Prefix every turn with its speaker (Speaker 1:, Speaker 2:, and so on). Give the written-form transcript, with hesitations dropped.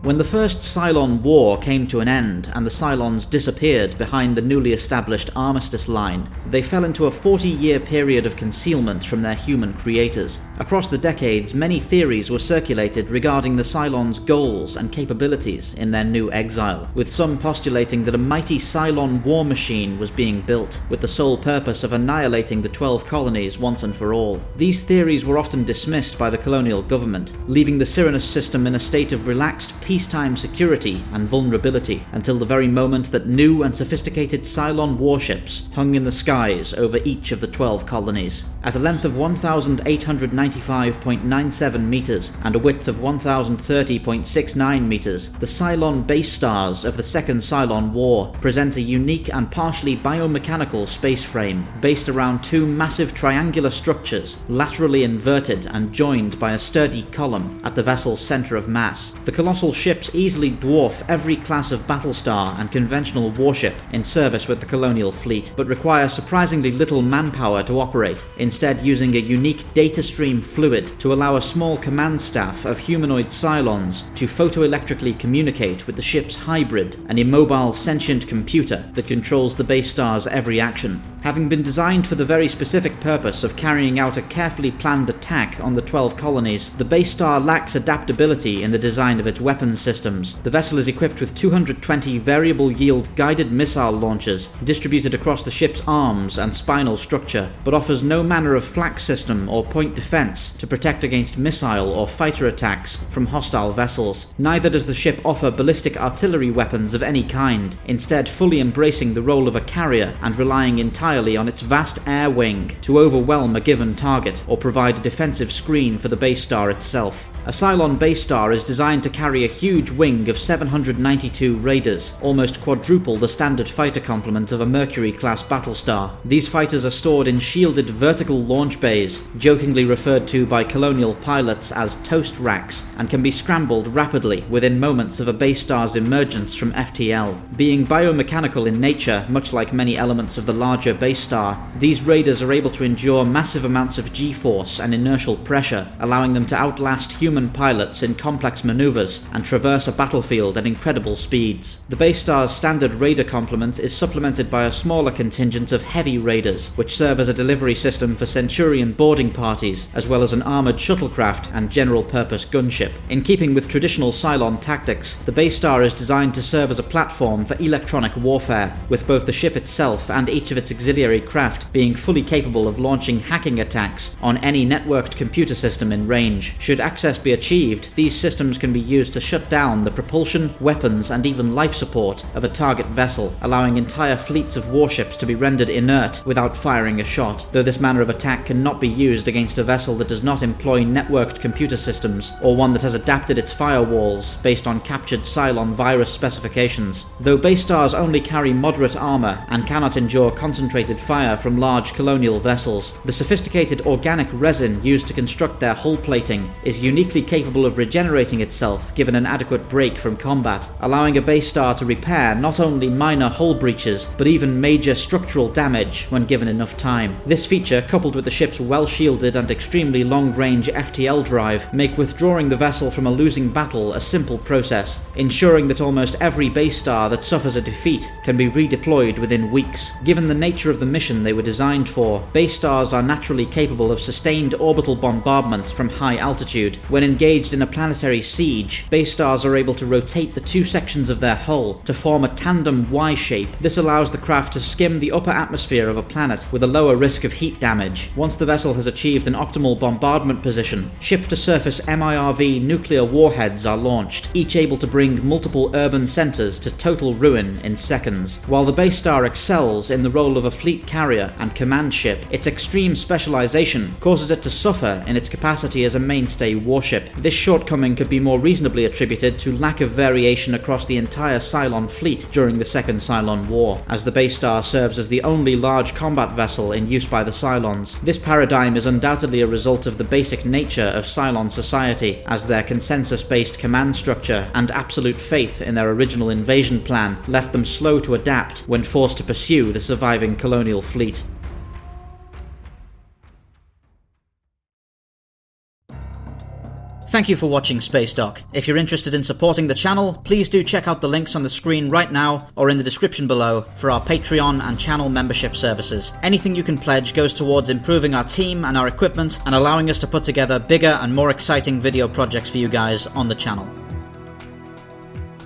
Speaker 1: When the first Cylon War came to an end and the Cylons disappeared behind the newly established Armistice Line, they fell into a 40-year period of concealment from their human creators. Across the decades, many theories were circulated regarding the Cylons' goals and capabilities in their new exile, with some postulating that a mighty Cylon war machine was being built, with the sole purpose of annihilating the 12 colonies once and for all. These theories were often dismissed by the colonial government, leaving the Cyranus system in a state of relaxed peacetime security and vulnerability, until the very moment that new and sophisticated Cylon warships hung in the skies over each of the 12 colonies. At a length of 1,895.97 meters and a width of 1,030.69 meters, the Cylon Basestars of the Second Cylon War present a unique and partially biomechanical space frame based around two massive triangular structures, laterally inverted and joined by a sturdy column at the vessel's center of mass. The colossal ships easily dwarf every class of Battlestar and conventional warship in service with the colonial fleet, but require surprisingly little manpower to operate, instead using a unique data stream fluid to allow a small command staff of humanoid Cylons to photoelectrically communicate with the ship's hybrid, an immobile sentient computer that controls the Basestar's every action. Having been designed for the very specific purpose of carrying out a carefully planned attack on the 12 colonies, the Basestar lacks adaptability in the design of its weapons systems. The vessel is equipped with 220 variable-yield guided missile launchers distributed across the ship's arms and spinal structure, but offers no manner of flak system or point defense to protect against missile or fighter attacks from hostile vessels. Neither does the ship offer ballistic artillery weapons of any kind, instead fully embracing the role of a carrier and relying entirely on its vast air wing to overwhelm a given target or provide a defensive screen for the Basestar itself. A Cylon Basestar is designed to carry a huge wing of 792 raiders, almost quadruple the standard fighter complement of a Mercury-class Battlestar. These fighters are stored in shielded vertical launch bays, jokingly referred to by colonial pilots as toast racks, and can be scrambled rapidly within moments of a Basestar's emergence from FTL. Being biomechanical in nature, much like many elements of the larger Basestar, these raiders are able to endure massive amounts of G-force and inertial pressure, allowing them to outlast human pilots in complex maneuvers and traverse a battlefield at incredible speeds. The Basestar's standard raider complement is supplemented by a smaller contingent of heavy raiders, which serve as a delivery system for Centurion boarding parties, as well as an armoured shuttlecraft and general-purpose gunship. In keeping with traditional Cylon tactics, the Basestar is designed to serve as a platform for electronic warfare, with both the ship itself and each of its auxiliary craft being fully capable of launching hacking attacks on any networked computer system in range. Should access be achieved, these systems can be used to shut down the propulsion, weapons, and even life support of a target vessel, allowing entire fleets of warships to be rendered inert without firing a shot, though this manner of attack cannot be used against a vessel that does not employ networked computer systems, or one that has adapted its firewalls based on captured Cylon virus specifications. Though Basestars only carry moderate armor and cannot endure concentrated fire from large colonial vessels, the sophisticated organic resin used to construct their hull plating is uniquely capable of regenerating itself given an adequate break from combat, allowing a Basestar to repair not only minor hull breaches, but even major structural damage when given enough time. This feature, coupled with the ship's well-shielded and extremely long-range FTL drive, make withdrawing the vessel from a losing battle a simple process, ensuring that almost every Basestar that suffers a defeat can be redeployed within weeks. Given the nature of the mission they were designed for, Basestars are naturally capable of sustained orbital bombardment from high altitude. When engaged in a planetary siege, Basestars are able to rotate the two sections of their hull to form a tandem Y shape. This allows the craft to skim the upper atmosphere of a planet with a lower risk of heat damage. Once the vessel has achieved an optimal bombardment position, ship-to-surface MIRV nuclear warheads are launched, each able to bring multiple urban centers to total ruin in seconds. While the Basestar excels in the role of a fleet carrier and command ship, its extreme specialization causes it to suffer in its capacity as a mainstay warship. This shortcoming could be more reasonably attributed to lack of variation across the entire Cylon fleet during the Second Cylon War, as the Basestar serves as the only large combat vessel in use by the Cylons. This paradigm is undoubtedly a result of the basic nature of Cylon society, as their consensus-based command structure and absolute faith in their original invasion plan left them slow to adapt when forced to pursue the surviving colonial fleet. Thank you for watching Spacedock. If you're interested in supporting the channel, please do check out the links on the screen right now or in the description below for our Patreon and channel membership services. Anything you can pledge goes towards improving our team and our equipment and allowing us to put together bigger and more exciting video projects for you guys on the channel.